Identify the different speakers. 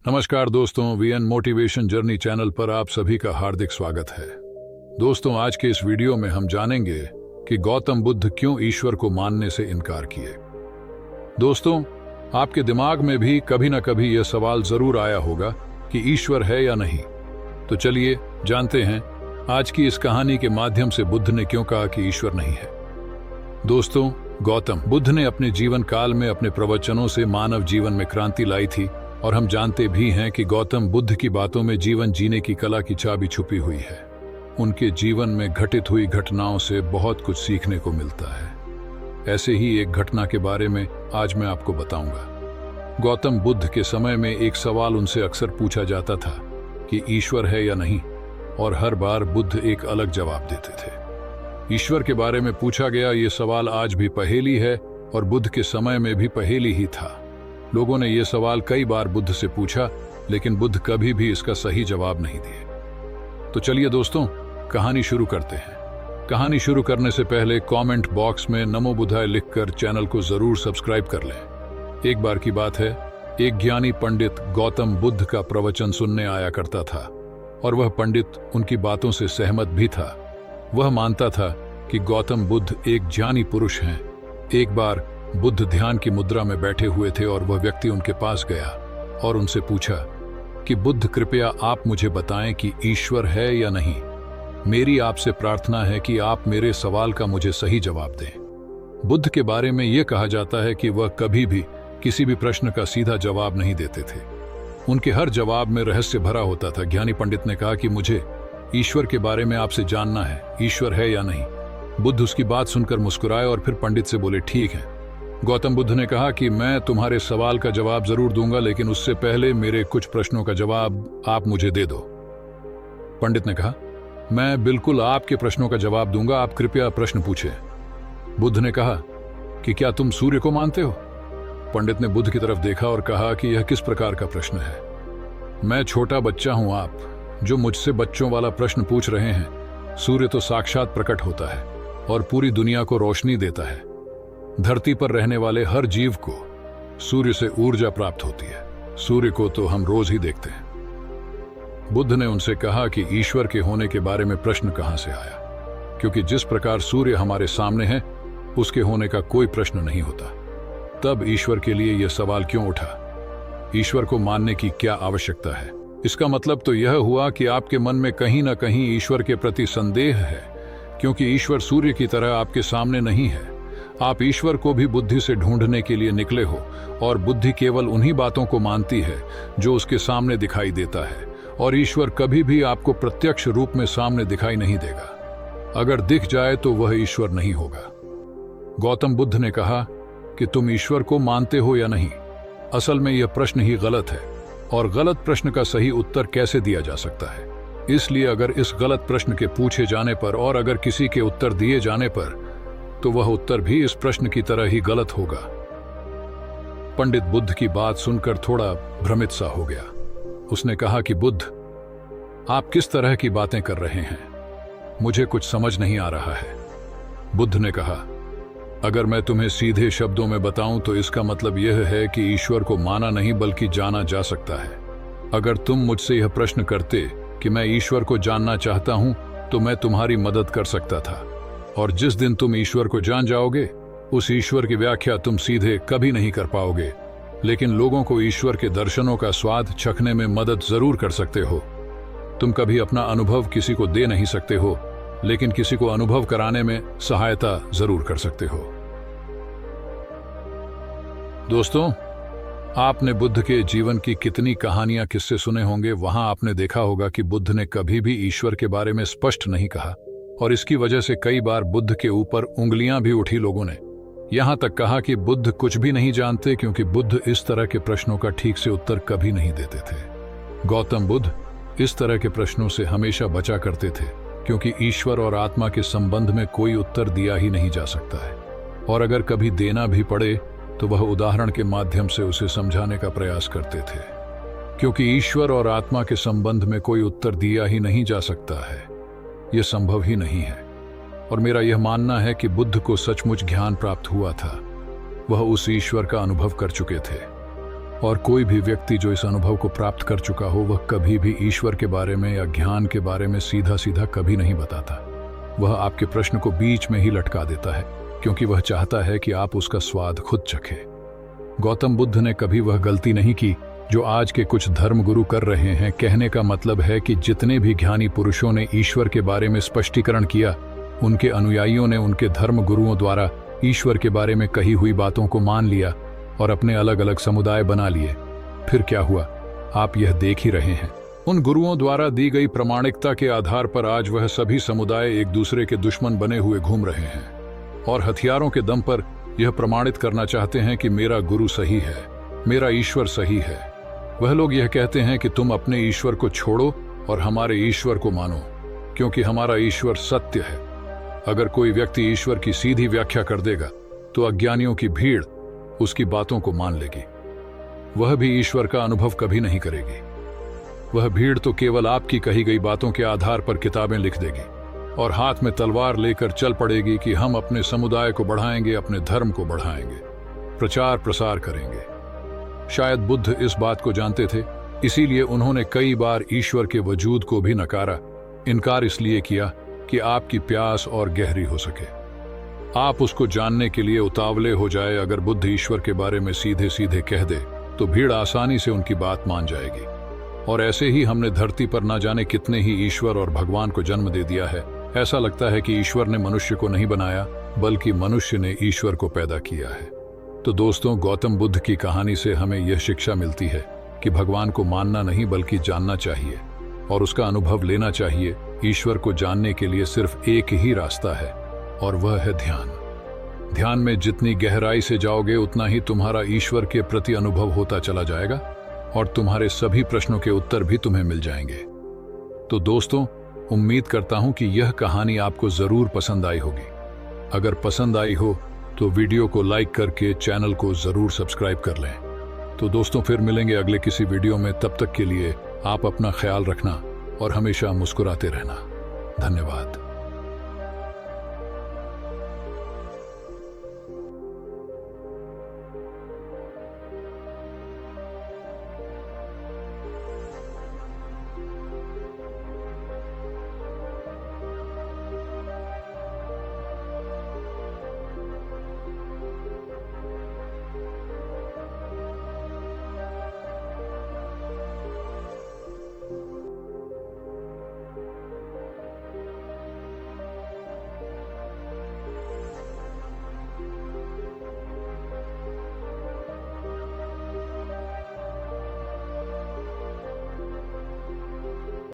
Speaker 1: नमस्कार दोस्तों, VN motivation journey channel पर आप सभी का हार्दिक स्वागत है। दोस्तों, आज के इस वीडियो में हम जानेंगे कि गौतम बुद्ध क्यों ईश्वर को मानने से इनकार किए। दोस्तों, आपके दिमाग में भी कभी ना कभी यह सवाल जरूर आया होगा कि ईश्वर है या नहीं। तो चलिए जानते हैं आज की इस कहानी के माध्यम से बुद्ध ने क्यों कहा कि ईश्वर नहीं है। दोस्तों, गौतम बुद्ध ने अपने जीवन काल में अपने प्रवचनों से मानव जीवन में क्रांति लाई थी और हम जानते भी हैं कि गौतम बुद्ध की बातों में जीवन जीने की कला की चाबी छुपी हुई है। उनके जीवन में घटित हुई घटनाओं से बहुत कुछ सीखने को मिलता है। ऐसे ही एक घटना के बारे में आज मैं आपको बताऊंगा। गौतम बुद्ध के समय में एक सवाल उनसे अक्सर पूछा जाता था कि ईश्वर है या नहीं, और हर बार बुद्ध एक अलग जवाब देते थे। ईश्वर के बारे में पूछा गया ये सवाल आज भी पहेली है और बुद्ध के समय में भी पहेली ही था। लोगों ने यह सवाल कई बार बुद्ध से पूछा, लेकिन बुद्ध कभी भी इसका सही जवाब नहीं दिए। तो चलिए दोस्तों, कहानी शुरू करते हैं। कहानी शुरू करने से पहले कमेंट बॉक्स में नमो बुद्धाय लिखकर चैनल को जरूर सब्सक्राइब कर लें। एक बार की बात है, एक ज्ञानी पंडित गौतम बुद्ध का प्रवचन सुनने आया करता था और वह पंडित उनकी बातों से सहमत भी था। वह मानता था कि गौतम बुद्ध एक ज्ञानी पुरुष हैं। एक बार बुद्ध ध्यान की मुद्रा में बैठे हुए थे और वह व्यक्ति उनके पास गया और उनसे पूछा कि बुद्ध, कृपया आप मुझे बताएं कि ईश्वर है या नहीं। मेरी आपसे प्रार्थना है कि आप मेरे सवाल का मुझे सही जवाब दें। बुद्ध के बारे में यह कहा जाता है कि वह कभी भी किसी भी प्रश्न का सीधा जवाब नहीं देते थे। उनके हर जवाब में रहस्य भरा होता था। ज्ञानी पंडित ने कहा कि मुझे ईश्वर के बारे में आपसे जानना है, ईश्वर है या नहीं। बुद्ध उसकी बात सुनकर मुस्कुराए और फिर पंडित से बोले, ठीक है। गौतम बुद्ध ने कहा कि मैं तुम्हारे सवाल का जवाब जरूर दूंगा, लेकिन उससे पहले मेरे कुछ प्रश्नों का जवाब आप मुझे दे दो। पंडित ने कहा, मैं बिल्कुल आपके प्रश्नों का जवाब दूंगा, आप कृपया प्रश्न पूछें। बुद्ध ने कहा कि क्या तुम सूर्य को मानते हो? पंडित ने बुद्ध की तरफ देखा और कहा कि यह किस प्रकार का प्रश्न है? मैं छोटा बच्चा हूं आप, जो मुझसे बच्चों वाला प्रश्न पूछ रहे हैं। सूर्य तो साक्षात प्रकट होता है और पूरी दुनिया को रोशनी देता है। धरती पर रहने वाले हर जीव को सूर्य से ऊर्जा प्राप्त होती है। सूर्य को तो हम रोज ही देखते हैं। बुद्ध ने उनसे कहा कि ईश्वर के होने के बारे में प्रश्न कहां से आया, क्योंकि जिस प्रकार सूर्य हमारे सामने है उसके होने का कोई प्रश्न नहीं होता। तब ईश्वर के लिए यह सवाल क्यों उठा? ईश्वर को मानने की क्या आवश्यकता है? इसका मतलब तो यह हुआ कि आपके मन में कहीं ना कहीं ईश्वर के प्रति संदेह है, क्योंकि ईश्वर सूर्य की तरह आपके सामने नहीं है। आप ईश्वर को भी बुद्धि से ढूंढने के लिए निकले हो, और बुद्धि केवल उन्हीं बातों को मानती है जो उसके सामने दिखाई देता है, और ईश्वर कभी भी आपको प्रत्यक्ष रूप में सामने दिखाई नहीं देगा। अगर दिख जाए तो वह ईश्वर नहीं होगा। गौतम बुद्ध ने कहा कि तुम ईश्वर को मानते हो या नहीं। असल में यह प्रश्न ही गलत है, और गलत प्रश्न का सही उत्तर कैसे दिया जा सकता है? इसलिए अगर इस गलत प्रश्न के पूछे जाने पर और अगर किसी के उत्तर दिए जाने पर, तो वह उत्तर भी इस प्रश्न की तरह ही गलत होगा। पंडित बुद्ध की बात सुनकर थोड़ा भ्रमित सा हो गया। उसने कहा कि बुद्ध, आप किस तरह की बातें कर रहे हैं? मुझे कुछ समझ नहीं आ रहा है। बुद्ध ने कहा, अगर मैं तुम्हें सीधे शब्दों में बताऊं तो इसका मतलब यह है कि ईश्वर को माना नहीं बल्कि जाना जा सकता है। अगर तुम मुझसे यह प्रश्न करते कि मैं ईश्वर को जानना चाहता हूं, तो मैं तुम्हारी मदद कर सकता था, और जिस दिन तुम ईश्वर को जान जाओगे, उस ईश्वर की व्याख्या तुम सीधे कभी नहीं कर पाओगे। लेकिन लोगों को ईश्वर के दर्शनों का स्वाद चखने में मदद जरूर कर सकते हो। तुम कभी अपना अनुभव किसी को दे नहीं सकते हो, लेकिन किसी को अनुभव कराने में सहायता जरूर कर सकते हो। दोस्तों, आपने बुद्ध के जीवन की कितनी कहानियां, किस्से सुने होंगे। वहां आपने देखा होगा कि बुद्ध ने कभी भी ईश्वर के बारे में स्पष्ट नहीं कहा, और इसकी वजह से कई बार बुद्ध के ऊपर उंगलियां भी उठी। लोगों ने यहां तक कहा कि बुद्ध कुछ भी नहीं जानते, क्योंकि बुद्ध इस तरह के प्रश्नों का ठीक से उत्तर कभी नहीं देते थे। गौतम बुद्ध इस तरह के प्रश्नों से हमेशा बचा करते थे, क्योंकि ईश्वर और आत्मा के संबंध में कोई उत्तर दिया ही नहीं जा सकता है, और अगर कभी देना भी पड़े तो वह उदाहरण के माध्यम से उसे समझाने का प्रयास करते थे, क्योंकि ईश्वर और आत्मा के संबंध में कोई उत्तर दिया ही नहीं जा सकता है। यह संभव ही नहीं है। और मेरा यह मानना है कि बुद्ध को सचमुच ज्ञान प्राप्त हुआ था। वह उस ईश्वर का अनुभव कर चुके थे और कोई भी व्यक्ति जो इस अनुभव को प्राप्त कर चुका हो वह कभी भी ईश्वर के बारे में या ज्ञान के बारे में सीधा सीधा कभी नहीं बताता। वह आपके प्रश्न को बीच में ही लटका देता है, क्योंकि वह चाहता है कि आप उसका स्वाद खुद चखें। गौतम बुद्ध ने कभी वह गलती नहीं की जो आज के कुछ धर्मगुरु कर रहे हैं। कहने का मतलब है कि जितने भी ज्ञानी पुरुषों ने ईश्वर के बारे में स्पष्टीकरण किया, उनके अनुयायियों ने उनके धर्मगुरुओं द्वारा ईश्वर के बारे में कही हुई बातों को मान लिया और अपने अलग अलग समुदाय बना लिए। फिर क्या हुआ, आप यह देख ही रहे हैं। उन गुरुओं द्वारा दी गई प्रामाणिकता के आधार पर आज वह सभी समुदाय एक दूसरे के दुश्मन बने हुए घूम रहे हैं और हथियारों के दम पर यह प्रमाणित करना चाहते हैं कि मेरा गुरु सही है, मेरा ईश्वर सही है। वह लोग यह कहते हैं कि तुम अपने ईश्वर को छोड़ो और हमारे ईश्वर को मानो, क्योंकि हमारा ईश्वर सत्य है। अगर कोई व्यक्ति ईश्वर की सीधी व्याख्या कर देगा तो अज्ञानियों की भीड़ उसकी बातों को मान लेगी। वह भी ईश्वर का अनुभव कभी नहीं करेगी। वह भीड़ तो केवल आपकी कही गई बातों के आधार पर किताबें लिख देगी और हाथ में तलवार लेकर चल पड़ेगी कि हम अपने समुदाय को बढ़ाएंगे, अपने धर्म को बढ़ाएंगे, प्रचार प्रसार करेंगे। शायद बुद्ध इस बात को जानते थे, इसीलिए उन्होंने कई बार ईश्वर के वजूद को भी नकारा। इनकार इसलिए किया कि आपकी प्यास और गहरी हो सके, आप उसको जानने के लिए उतावले हो जाए। अगर बुद्ध ईश्वर के बारे में सीधे सीधे कह दे तो भीड़ आसानी से उनकी बात मान जाएगी। और ऐसे ही हमने धरती पर ना जाने कितने ही ईश्वर और भगवान को जन्म दे दिया है। ऐसा लगता है कि ईश्वर ने मनुष्य को नहीं बनाया, बल्कि मनुष्य ने ईश्वर को पैदा किया है। तो दोस्तों, गौतम बुद्ध की कहानी से हमें यह शिक्षा मिलती है कि भगवान को मानना नहीं बल्कि जानना चाहिए और उसका अनुभव लेना चाहिए। ईश्वर को जानने के लिए सिर्फ एक ही रास्ता है और वह है ध्यान। ध्यान में जितनी गहराई से जाओगे उतना ही तुम्हारा ईश्वर के प्रति अनुभव होता चला जाएगा और तुम्हारे सभी प्रश्नों के उत्तर भी तुम्हें मिल जाएंगे। तो दोस्तों, उम्मीद करता हूं कि यह कहानी आपको जरूर पसंद आई होगी। अगर पसंद आई हो तो वीडियो को लाइक करके चैनल को जरूर सब्सक्राइब कर लें। तो दोस्तों, फिर मिलेंगे अगले किसी वीडियो में। तब तक के लिए आप अपना ख्याल रखना और हमेशा मुस्कुराते रहना। धन्यवाद।